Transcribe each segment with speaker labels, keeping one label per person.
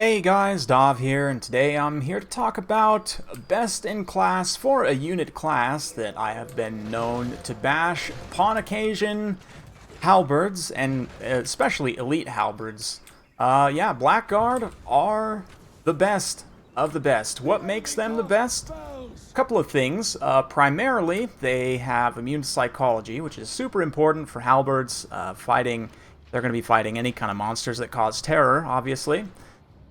Speaker 1: Hey guys, Dov here, and today I'm here to talk about best in class for a unit class that I have been known to bash upon occasion, halberds, and especially elite halberds. Yeah, Blackguard are the best of the best. What makes them the best? A couple of things. Primarily, they have immune to psychology, which is super important for halberds fighting. They're going to be fighting any kind of monsters that cause terror, obviously.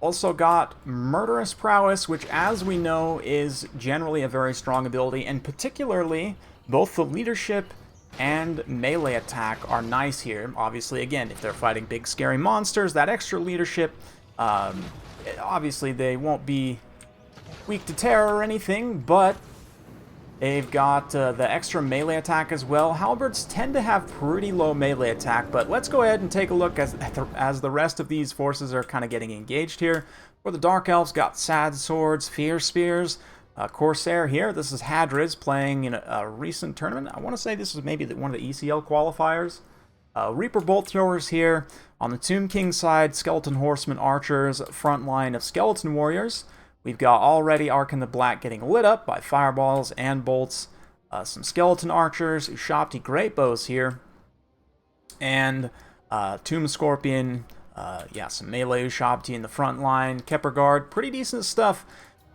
Speaker 1: Also got Murderous Prowess, which as we know is generally a very strong ability, and particularly both the leadership and melee attack are nice here. Obviously, again, if they're fighting big scary monsters, that extra leadership, obviously they won't be weak to terror or anything, but they've got the extra melee attack as well. Halberds tend to have pretty low melee attack, but let's go ahead and take a look as the rest of these forces are kind of getting engaged here. For the Dark Elves, got Sad Swords, Fear Spears, Corsair here. This is Hadriz playing in a recent tournament. I want to say this is maybe one of the ECL qualifiers. Reaper Bolt Throwers here. On the Tomb King side, Skeleton Horsemen Archers, front line of Skeleton Warriors. We've got already Ark in the Black getting lit up by fireballs and bolts. Some Skeleton Archers, Ushabti Great Bows here. And Tomb Scorpion, yeah, some melee Ushabti in the front line. Kepper Guard, pretty decent stuff.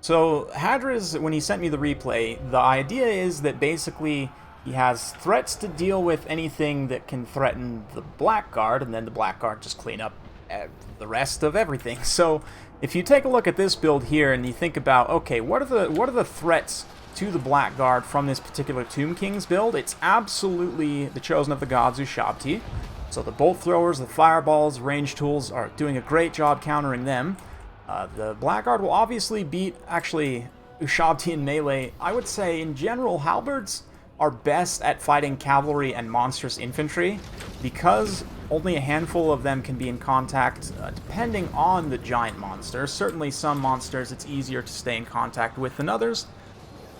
Speaker 1: So Hadriz, when he sent me the replay, the idea is that basically he has threats to deal with anything that can threaten the Blackguard, and then the Blackguard just clean up the rest of everything. So if you take a look at this build here and you think about, okay, what are the threats to the Blackguard from this particular Tomb King's build? It's absolutely the Chosen of the Gods, Ushabti. So the Bolt Throwers, the Fireballs, range tools are doing a great job countering them. The Blackguard will obviously beat, actually, Ushabti in melee. I would say, in general, Halberds are best at fighting cavalry and monstrous infantry because only a handful of them can be in contact, depending on the giant monsters. Certainly some monsters it's easier to stay in contact with than others.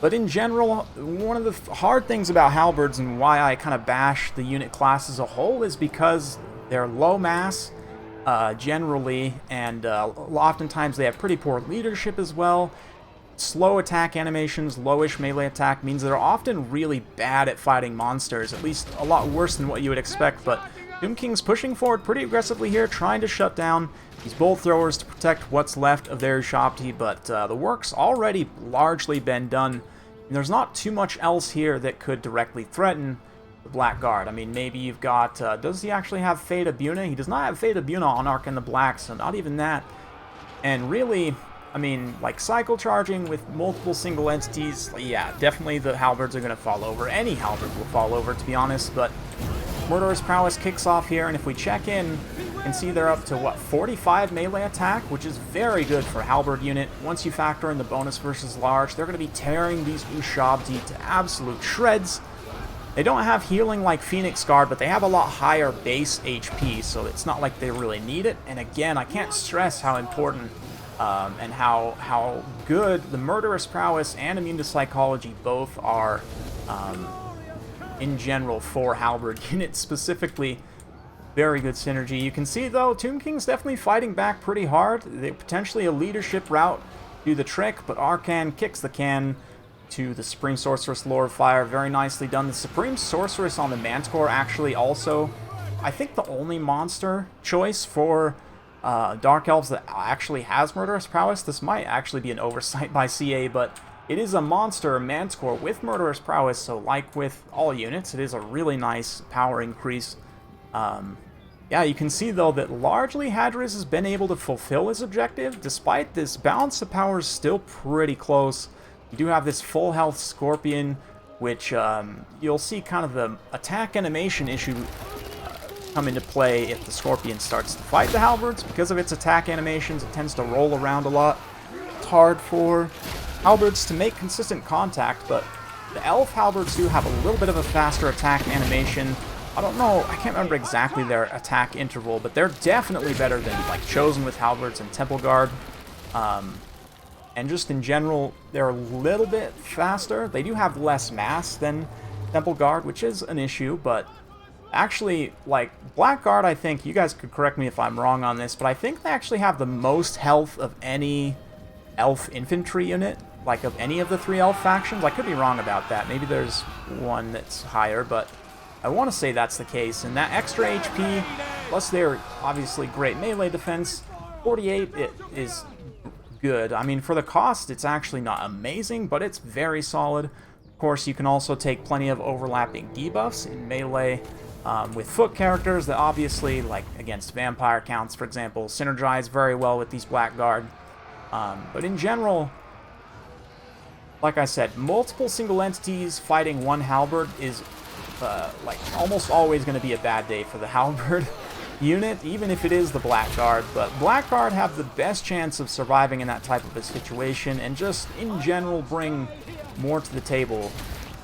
Speaker 1: But in general, one of the hard things about halberds and why I kind of bash the unit class as a whole is because they're low mass, generally, and oftentimes they have pretty poor leadership as well. Slow attack animations, lowish melee attack means they're often really bad at fighting monsters, at least a lot worse than what you would expect, but Tomb King's pushing forward pretty aggressively here, trying to shut down these Bolt Throwers to protect what's left of their Ushabti, but the work's already largely been done, and there's not too much else here that could directly threaten the Blackguard. I mean, maybe you've got, does he actually have Fate Abuna? He does not have Fate Abuna on Ark in the Black, so not even that. And really, I mean, like cycle charging with multiple single entities, yeah, definitely the halberds are going to fall over. Any halberd will fall over, to be honest, but Murderous Prowess kicks off here, and if we check in, you can see they're up to, what, 45 melee attack, which is very good for a halberd unit. Once you factor in the bonus versus large, they're going to be tearing these Ushabti to absolute shreds. They don't have healing like Phoenix Guard, but they have a lot higher base HP, so it's not like they really need it. And again, I can't stress how important and how good the Murderous Prowess and Immune to Psychology both are in general for halberd units specifically. Very good synergy. You can see, though, Tomb King's definitely fighting back pretty hard. They potentially a leadership route do the trick, but Arcan kicks the can to the Supreme Sorceress Lord of Fire. Very nicely done. The Supreme Sorceress on the Manticore actually also, I think, the only monster choice for Dark Elves that actually has Murderous Prowess. This might actually be an oversight by CA, but it is a monster Manticore with Murderous Prowess, so like with all units, it is a really nice power increase. Yeah, you can see, though, that largely Hadriz has been able to fulfill his objective. Despite this, balance of power is still pretty close. You do have this full health Scorpion, which you'll see kind of the attack animation issue come into play if the Scorpion starts to fight the halberds. Because of its attack animations, it tends to roll around a lot. It's hard for halberds to make consistent contact, but the elf halberds do have a little bit of a faster attack animation. I don't know, I can't remember exactly their attack interval, but they're definitely better than like Chosen with halberds and Temple Guard. And just in general, they're a little bit faster. They do have less mass than Temple Guard, which is an issue, but Actually, like, Blackguard, I think, you guys could correct me if I'm wrong on this, but I think they actually have the most health of any elf infantry unit, like of any of the 3 elf factions. I could be wrong about that. Maybe there's one that's higher, but I want to say that's the case. And that extra HP, plus their obviously great melee defense, 48 it is good. I mean, for the cost, it's actually not amazing, but it's very solid. Of course, you can also take plenty of overlapping debuffs in melee with foot characters that obviously, like against vampire counts, for example, synergize very well with these Blackguard. But in general, like I said, multiple single entities fighting one halberd is like almost always going to be a bad day for the halberd unit, even if it is the Blackguard. But Blackguard have the best chance of surviving in that type of a situation, and just in general bring more to the table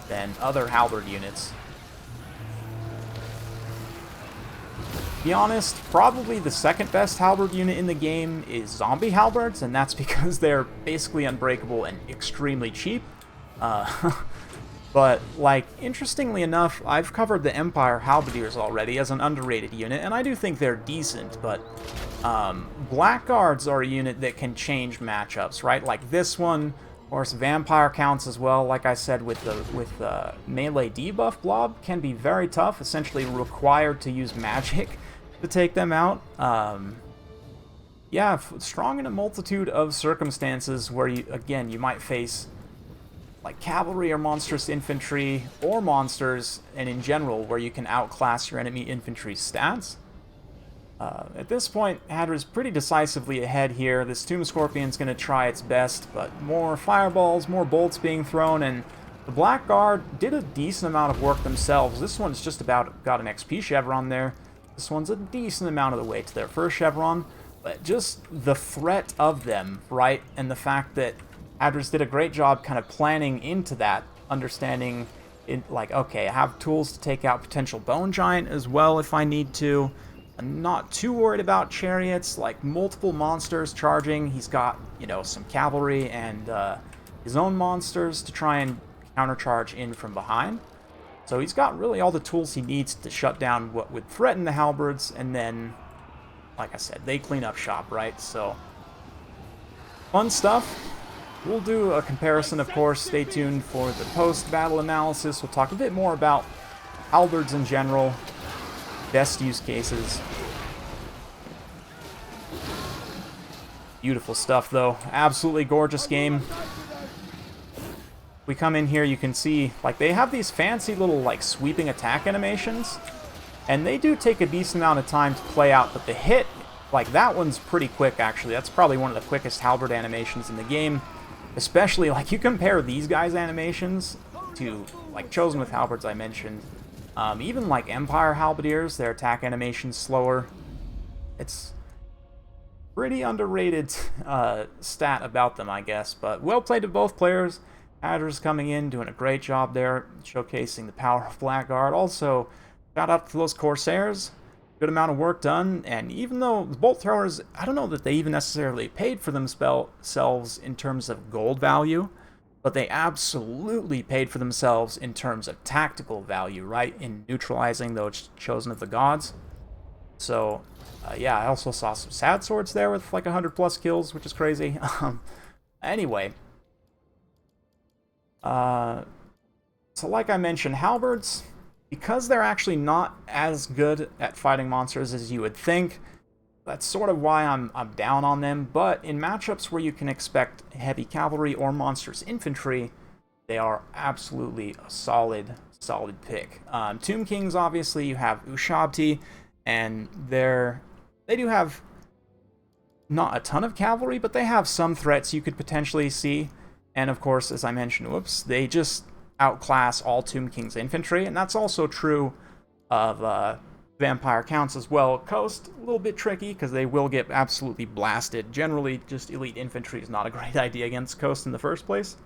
Speaker 1: than other halberd units. To be honest, probably the second best halberd unit in the game is zombie halberds, and that's because they're basically unbreakable and extremely cheap. But, like, interestingly enough, I've covered the Empire Halberdiers already as an underrated unit, and I do think they're decent, but Blackguards are a unit that can change matchups, right? Like this one, of course, Vampire counts as well. Like I said, with the melee debuff blob, can be very tough, essentially required to use magic to take them out. Yeah, strong in a multitude of circumstances where, you might face like cavalry or monstrous infantry, or monsters, and in general, where you can outclass your enemy infantry's stats. At this point, Hadra's pretty decisively ahead here. This Tomb Scorpion's going to try its best, but more fireballs, more bolts being thrown, and the Blackguard did a decent amount of work themselves. This one's just about got an XP chevron there. This one's a decent amount of the way to their first chevron, but just the threat of them, right, and the fact that Hadra's did a great job kind of planning into that, understanding, like, okay, I have tools to take out potential Bone Giant as well if I need to. I'm not too worried about chariots, like multiple monsters charging. He's got, some cavalry and his own monsters to try and countercharge in from behind. So he's got really all the tools he needs to shut down what would threaten the halberds, and then, like I said, they clean up shop, right? So, fun stuff. We'll do a comparison, of course. Stay tuned for the post-battle analysis. We'll talk a bit more about halberds in general, best use cases. Beautiful stuff, though. Absolutely gorgeous game. We come in here, you can see, like, they have these fancy little, like, sweeping attack animations, and they do take a decent amount of time to play out, but the hit, like, that one's pretty quick, actually. That's probably one of the quickest halberd animations in the game. Especially, like, you compare these guys' animations to, like, Chosen with Halberds I mentioned. Even, like, Empire Halberdiers, their attack animation's slower. It's pretty underrated stat about them, I guess. But well played to both players. Hadra's coming in, doing a great job there, showcasing the power of Blackguard. Also, shout out to those Corsairs. Good amount of work done, and even though the bolt throwers, I don't know that they even necessarily paid for themselves in terms of gold value, but they absolutely paid for themselves in terms of tactical value, right, in neutralizing those Chosen of the Gods. So, yeah, I also saw some sad swords there with like 100+ kills, which is crazy. Anyway, so like I mentioned, halberds, because they're actually not as good at fighting monsters as you would think, that's sort of why I'm down on them. But in matchups where you can expect heavy cavalry or monstrous infantry, they are absolutely a solid pick. Tomb Kings, obviously, you have Ushabti, and they do have not a ton of cavalry, but they have some threats you could potentially see. And of course, as I mentioned, they just outclass all Tomb King's infantry, and that's also true of Vampire Counts as well. Coast, a little bit tricky, because they will get absolutely blasted. Generally, just elite infantry is not a great idea against Coast in the first place.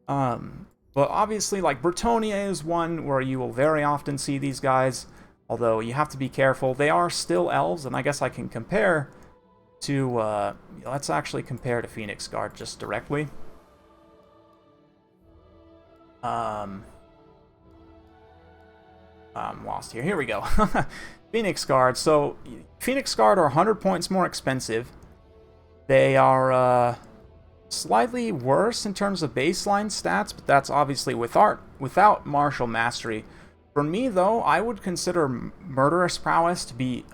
Speaker 1: But obviously, like, Bretonnia is one where you will very often see these guys, although you have to be careful. They are still elves, and I guess I can compare to, let's actually compare to Phoenix Guard just directly. Lost here. Here we go. Phoenix Guard. So, Phoenix Guard are 100 points more expensive. They are slightly worse in terms of baseline stats, but that's obviously without martial mastery. For me, though, I would consider Murderous Prowess to be,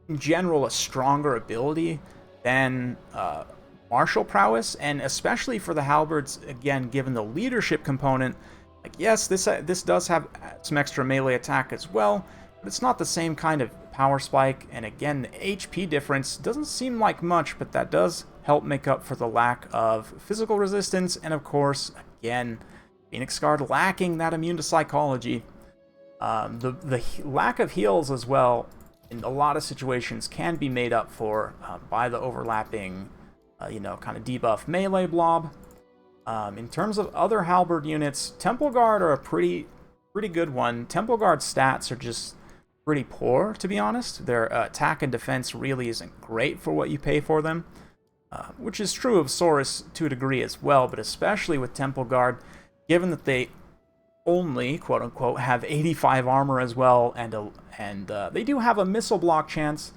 Speaker 1: in general, a stronger ability than martial prowess, and especially for the halberds, again, given the leadership component. Like, yes, this does have some extra melee attack as well, but it's not the same kind of power spike, and again, the HP difference doesn't seem like much, but that does help make up for the lack of physical resistance, and of course, again, Phoenix Guard lacking that immune to psychology. The lack of heals as well, in a lot of situations, can be made up for by the overlapping, kind of debuff melee blob. In terms of other halberd units, Temple Guard are a pretty good one. Temple Guard stats are just pretty poor, to be honest. Their attack and defense really isn't great for what you pay for them, which is true of Saurus to a degree as well, but especially with Temple Guard, given that they only, quote-unquote, have 85 armor as well, and they do have a missile block chance,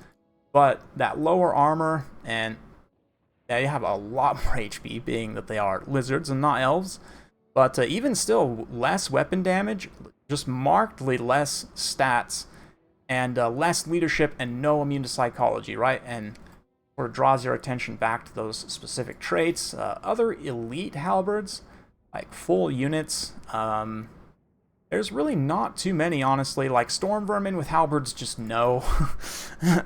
Speaker 1: but that lower armor, and they have a lot more HP, being that they are lizards and not elves, but even still, less weapon damage, just markedly less stats, and less leadership and no immune to psychology, right? And sort of draws your attention back to those specific traits. Other elite halberds, like full units, there's really not too many, honestly. Like Storm Vermin with halberds, just no.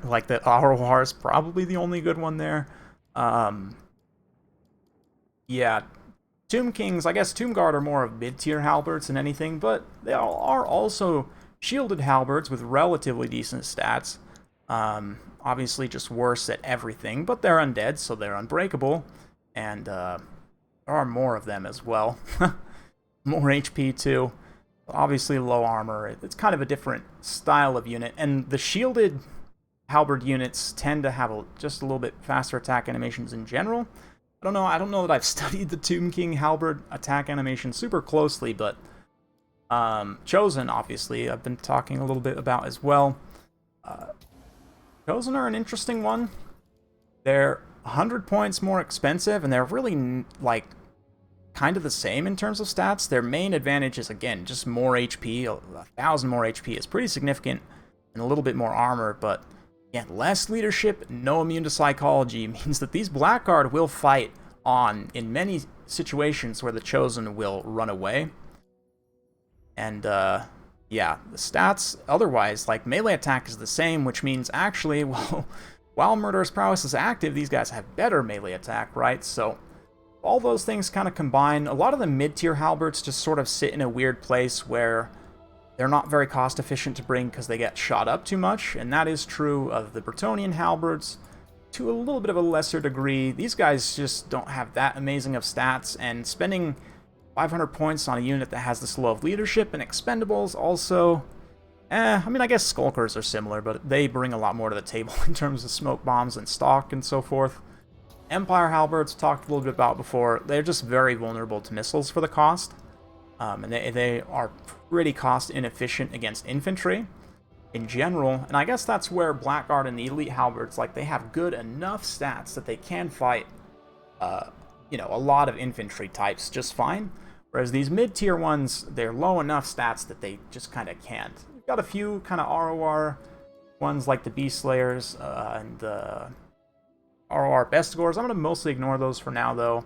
Speaker 1: Like the ROR is probably the only good one there. Yeah, Tomb Kings, I guess Tomb Guard are more of mid-tier halberds than anything, but they are also shielded halberds with relatively decent stats. Obviously just worse at everything, but they're undead, so they're unbreakable, and there are more of them as well. More HP too. Obviously low armor. It's kind of a different style of unit, and the shielded halberd units tend to have just a little bit faster attack animations in general. I don't know that I've studied the Tomb King halberd attack animation super closely, but Chosen, obviously, I've been talking a little bit about as well. Chosen are an interesting one. They're 100 points more expensive, and they're really, like, kind of the same in terms of stats. Their main advantage is, again, just more HP. 1,000 more HP is pretty significant, and a little bit more armor, but again, less leadership, no immune to psychology means that these Blackguard will fight on in many situations where the Chosen will run away. And, yeah, the stats otherwise, like melee attack is the same, which means actually, well, while Murderous Prowess is active, these guys have better melee attack, right? So all those things kind of combine. A lot of the mid-tier halberds just sort of sit in a weird place where they're not very cost efficient to bring because they get shot up too much, and that is true of the Bretonnian halberds to a little bit of a lesser degree. These guys just don't have that amazing of stats, and spending 500 points on a unit that has this low of leadership and expendables also, I mean, I guess Skulkers are similar, but they bring a lot more to the table in terms of smoke bombs and stock and so forth. Empire halberds, talked a little bit about before, they're just very vulnerable to missiles for the cost. And they are pretty cost inefficient against infantry in general, and I guess that's where Blackguard and the elite halberds, like, they have good enough stats that they can fight, a lot of infantry types just fine, whereas these mid-tier ones, they're low enough stats that they just kind of can't. You've got a few kind of ROR ones like the Beast Slayers and the ROR Bestigors. I'm going to mostly ignore those for now, though.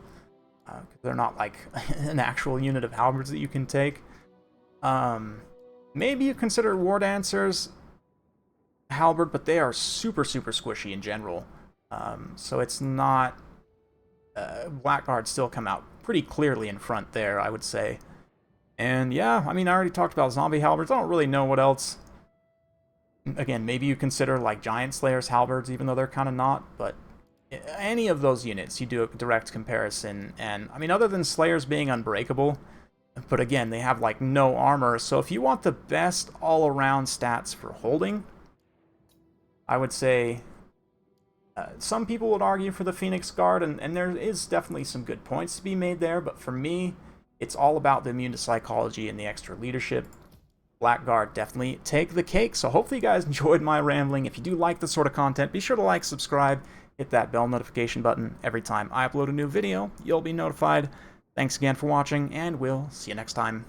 Speaker 1: They're not like an actual unit of halberds that you can take. Maybe you consider War Dancers halberd, but they are super, super squishy in general. So it's not... Blackguard still come out pretty clearly in front there, I would say. And yeah, I mean, I already talked about zombie halberds. I don't really know what else. Again, maybe you consider like Giant Slayers halberds, even though they're kind of not, but any of those units, you do a direct comparison, and I mean, other than Slayers being unbreakable, but again, they have like no armor, so if you want the best all-around stats for holding, I would say some people would argue for the Phoenix Guard, and there is definitely some good points to be made there, but for me, it's all about the immune to psychology and the extra leadership. Blackguard definitely take the cake. So hopefully you guys enjoyed my rambling. If you do like this sort of content, be sure to like, subscribe, hit that bell notification button. Every time I upload a new video, you'll be notified. Thanks again for watching, and we'll see you next time.